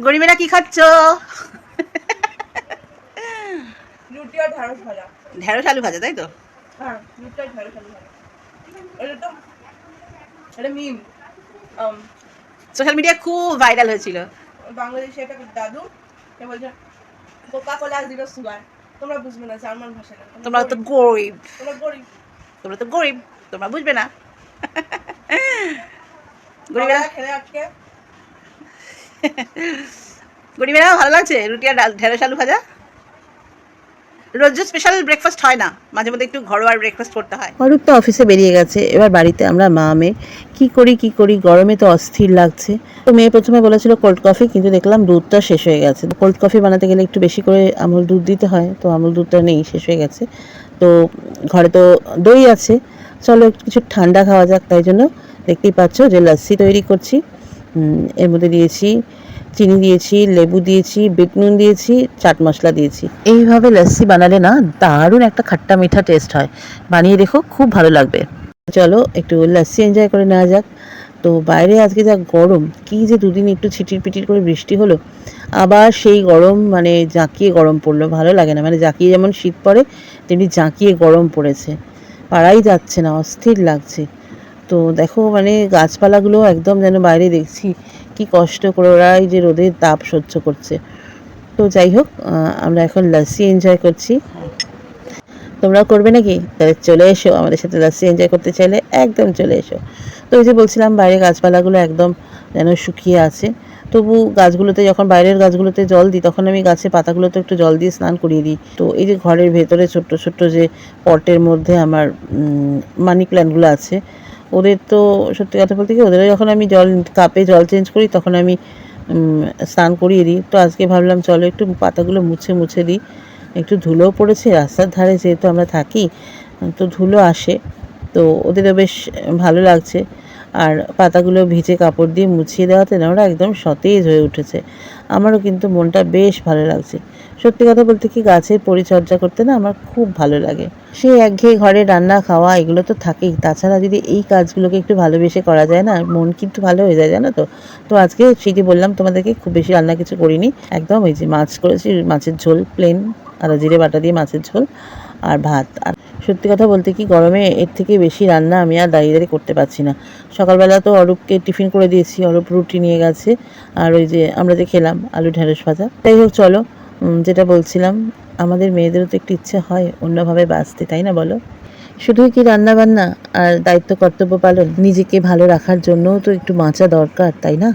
গরিবেরা কি খাচ্ছ? রুটি আর ঢেঁড়স ভাজা। ঢেঁড়স আলু ভাজা, তাই তো? হ্যাঁ, রুটি আর ঢেঁড়স আলু ভাজা। এটা মিম। সোশ্যাল মিডিয়া খুব ভাইরাল হয়েছিল। বাংলাদেশে একটা দাদু সে বলছে কোকা কোলা জিরো সুগার। তোমরা বুঝবে না জার্মান ভাষাটা। তোমরা তো গরিব, তোমরা গরিব। তোমরা তো গরিব, তোমরা বুঝবে না। গরিবেরা খেলে আজকে গরিবেরা ভালো লাগছে রুটি আর ঢেঁড়স আলু ভাজা। রোজ স্পেশাল ব্রেকফাস্ট হয় না, মাঝে মধ্যে একটু ঘরোয়া ব্রেকফাস্ট করতে হয়। অরূপ তো অফিসে বেরিয়ে গেছে, এবার বাড়িতে আমরা মা মেয়ে কী করি গরমে তো অস্থির লাগছে। তো মেয়ে প্রথমে বলেছিল কোল্ড কফি, কিন্তু দেখলাম দুধটা শেষ হয়ে গেছে। কোল্ড কফি বানাতে গেলে একটু বেশি করে আমুল দুধ দিতে হয়, তো আমুল দুধটা নেই, শেষ হয়ে গেছে। তো ঘরে তো দই আছে, চলো একটু কিছু ঠান্ডা খাওয়া যাক। তাই জন্য দেখতেই পাচ্ছ যে লস্যি তৈরি করছি। এর মধ্যে দিয়েছি চিনি, দিয়েছি লেবু, দিয়েছি বিট নুন, দিয়েছি চাট মশলা দিয়েছি। এইভাবে লস্যি বানালে না দারুণ একটা খাট্টা মিঠা টেস্ট হয়। বানিয়ে দেখো, খুব ভালো লাগবে। চলো একটু লস্যি এনজয় করে নেওয়া যাক। তো বাইরে আজকে যা গরম, কি যে দুদিন একটু ছিটির পিটির করে বৃষ্টি হলো, আবার সেই গরম, মানে জাঁকিয়ে গরম পড়লো। ভালো লাগে না, মানে জাঁকিয়ে যেমন শীত পড়ে তেমনি জাঁকিয়ে গরম পড়েছে, পারাই যাচ্ছে না, অস্থির লাগছে। তো দেখো মানে গাছপালাগুলো একদম যেন বাইরে দেখছি কি কষ্ট করে ওরা এই যে রোদের তাপ সহ্য করছে। তো যাই হোক, আমরা এখন লস্যি এনজয় করছি। তোমরাও করবে নাকি? তাহলে চলে এসো আমাদের সাথে, লস্যি এনজয় করতে চাইলে একদম চলে এসো। তো ওই যে বলছিলাম বাইরে গাছপালাগুলো একদম যেন শুকিয়ে আছে, তবু গাছগুলোতে যখন বাইরের গাছগুলোতে জল দিই তখন আমি গাছের পাতাগুলোতে একটু জল দিয়ে স্নান করিয়ে দিই। তো এই যে ঘরের ভেতরে ছোট্ট ছোট্ট যে পটের মধ্যে আমার মানি প্ল্যান্টগুলো আছে, ওদের তো সত্যি কথা বলতে কি, ওদের যখন আমি কাপে জল চেঞ্জ করি তখন আমি স্নান করিয়ে দিই। তো আজকে ভাবলাম চলো একটু পাতাগুলো মুছে দিই। একটু ধুলোও পড়েছে রাস্তার ধারে, যেহেতু আমরা থাকি তো ধুলো আসে, তো ওদেরও বেশ ভালো লাগছে। আর পাতাগুলো ভিজে কাপড় দিয়ে মুছিয়ে দেওয়াতে না ওরা একদম সতেজ হয়ে উঠেছে। আমারও কিন্তু মনটা বেশ ভালো লাগছে। সত্যি কথা বলতে কি, গাছের পরিচর্যা করতে না আমার খুব ভালো লাগে। সেই একঘেয়ে ঘরে রান্না খাওয়া এগুলো তো থাকেই, তাছাড়া যদি এই কাজগুলোকে একটু ভালোবেসে করা যায় না, মন কিন্তু ভালো হয়ে যায়, জানো তো। তো আজকে সেটি বললাম তোমাদেরকে, খুব বেশি রান্না কিছু করিনি, একদম ওই যে মাছ করেছি, মাছের ঝোল প্লেন, আদা জিরে বাটা দিয়ে মাছের ঝোল আর ভাত। আর সত্যি কথা বলতে কি, গরমে এর থেকে বেশি রান্না আমি আর দাঁড়িয়ে করতে পারছি না। সকালবেলা তো অরূপকে টিফিন করে দিয়েছি, অরূপ রুটি নিয়ে গেছে, আর ওই যে আমরা যে খেলাম আলু ঢেঁড়স ভাজা। যাই হোক চলো, যেটা বলছিলাম, আমাদের মেয়েদেরও তো একটু ইচ্ছে হয় অন্যভাবে বাঁচতে, তাই না বলো? শুধুই কি রান্না বান্না আর দায়িত্ব কর্তব্য পালন, নিজেকে ভালো রাখার জন্যও তো একটু বাঁচা দরকার, তাই না?